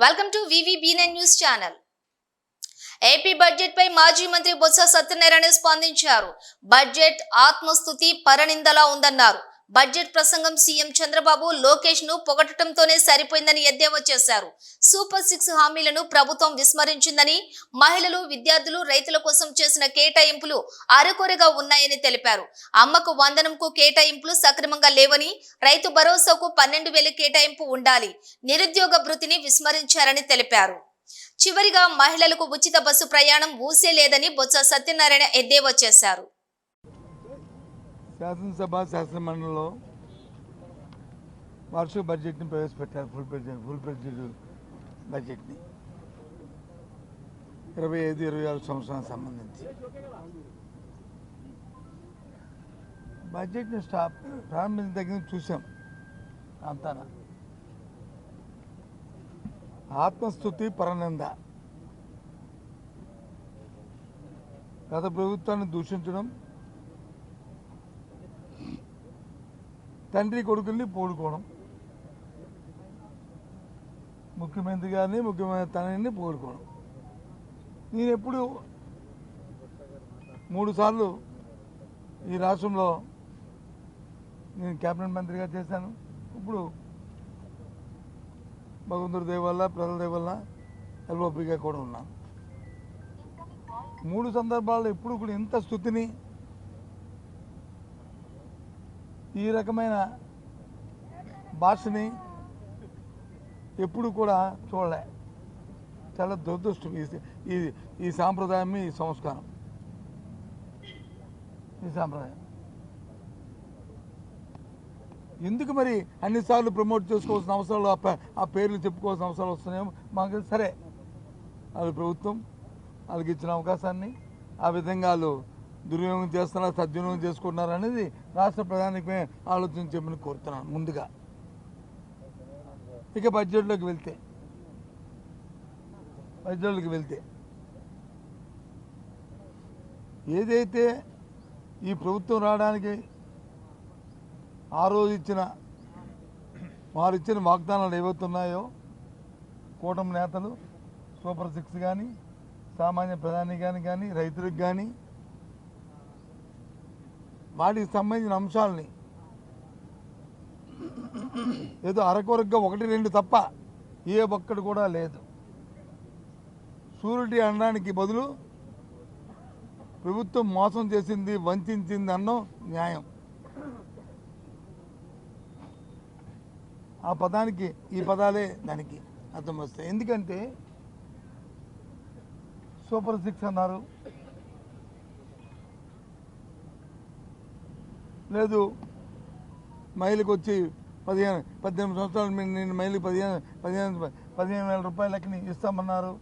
Welcome to VVB9 news channel. AP budget పై మాజీ మంత్రి బొత్స సత్యనారాయణ స్పందించారు. బడ్జెట్ ఆత్మస్తుతి పరనిందలా ఉందన్నారు. బడ్జెట్ ప్రసంగం సీఎం చంద్రబాబు లోకేష్ ను పొగడటంతోనే సరిపోయిందని ఎద్దేవా చేశారు. సూపర్ 6 హామీలను ప్రభుత్వం విస్మరించిందని, మహిళలు, విద్యార్థులు, రైతుల కోసం చేసిన కేటాయింపులు అరకొరగా ఉన్నాయని తెలిపారు. అమ్మకు వందనంకు కేటాయింపులు సక్రమంగా లేవని, రైతు భరోసాకు 12,000 కేటాయింపు ఉండాలి, నిరుద్యోగ భృతిని విస్మరించారని తెలిపారు. చివరిగా మహిళలకు ఉచిత బస్సు ప్రయాణం ఊసే లేదని బొత్స సత్యనారాయణ ఎద్దేవా చేశారు. శాసనసభ శాసనమండలిలో వార్షిక బడ్జెట్ని ప్రవేశపెట్టారు. ఫుల్ ప్రెసిడెంట్ బడ్జెట్ని 25-26 సంవత్సరానికి సంబంధించి బడ్జెట్ని ప్రారంభించిన దగ్గర చూసాం. అంతా ఆత్మస్తుతి పరనింద, గత ప్రభుత్వాన్ని దూషించడం, తండ్రి కొడుకుల్ని పోడుకోవడం, ముఖ్యమంత్రి గారిని ముఖ్యమంత్రి తనని పోడుకోవడం. నేను ఎప్పుడు 3 సార్లు ఈ రాష్ట్రంలో నేను క్యాబినెట్ మంత్రిగా చేశాను. ఇప్పుడు భగవంతుడి దయ వల్ల, ప్రజల దయ వల్ల ఎల్ఓపిగా కూడా ఉన్నాను. 3 సందర్భాల్లో ఎప్పుడు కూడా ఇంత స్థుతిని, ఈ రకమైన భాషని ఎప్పుడు కూడా చూడలే. చాలా దురదృష్టం ఈ సాంప్రదాయం, ఈ సంస్కారం, ఈ సాంప్రదాయం. ఎందుకు మరి అన్నిసార్లు ప్రమోట్ చేసుకోవాల్సిన అవసరాలు, ఆ పేర్లు చెప్పుకోవాల్సిన అవసరాలు వస్తున్నాయేమో మాకు. సరే, అది ప్రభుత్వం వాళ్ళకి ఇచ్చిన అవకాశాన్ని ఆ విధంగా వాళ్ళు దుర్వినియోగం చేస్తున్నారు, సద్వినియోగం చేసుకుంటున్నారు అనేది రాష్ట్ర ప్రధానికే ఆలోచించమని కోరుతున్నాను. ముందుగా ఇక బడ్జెట్లోకి వెళ్తే ఏదైతే ఈ ప్రభుత్వం రావడానికి ఆ రోజు వారు ఇచ్చిన వాగ్దానాలు ఏవైతున్నాయో, కూటమి నేతలు సూపర్ 6 కానీ, సామాన్య ప్రధాని కానీ, రైతులకు కానీ, వాటికి సంబంధించిన అంశాలని ఏదో అరకొరగా 1-2 తప్ప ఏ ఒక్కటి కూడా లేదు. షూరిటీ అనడానికి బదులు ప్రభుత్వం మోసం చేసింది, వంచింది అన్నో న్యాయం. ఆ పదానికి ఈ పదాలే దానికి అర్థం వస్తాయి. ఎందుకంటే సూపర్ 6 అన్నారు, లేదు మహిళకు వచ్చి 18 సంవత్సరాలు నేను మహిళకి 15,000 రూపాయల లెక్కని ఇస్తామన్నారు.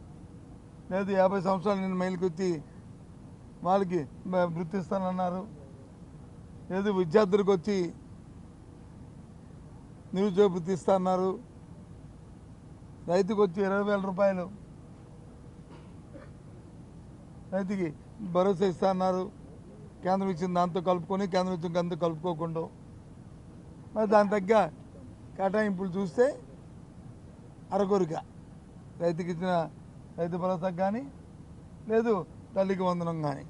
లేదు 50 సంవత్సరాలు నేను మహిళకి వచ్చి వాళ్ళకి వృత్తి ఇస్తానన్నారు. లేదు విద్యార్థులకు వచ్చి నిరుద్యోగ వృత్తి ఇస్తాన్నారు. రైతుకు వచ్చి 20,000 రూపాయలు రైతుకి భరోసా ఇస్తాన్నారు. కేంద్రం ఇచ్చిన దాంతో కలుపుకొని, కేంద్రం ఇచ్చిన దాంతో కలుపుకోకుండా మరి దాని తగ్గ కేటాయింపులు చూస్తే అరకొరగా రైతుకి ఇచ్చిన రైతు భరోసాకు కానీ, లేదు తల్లికి వందనం కానీ,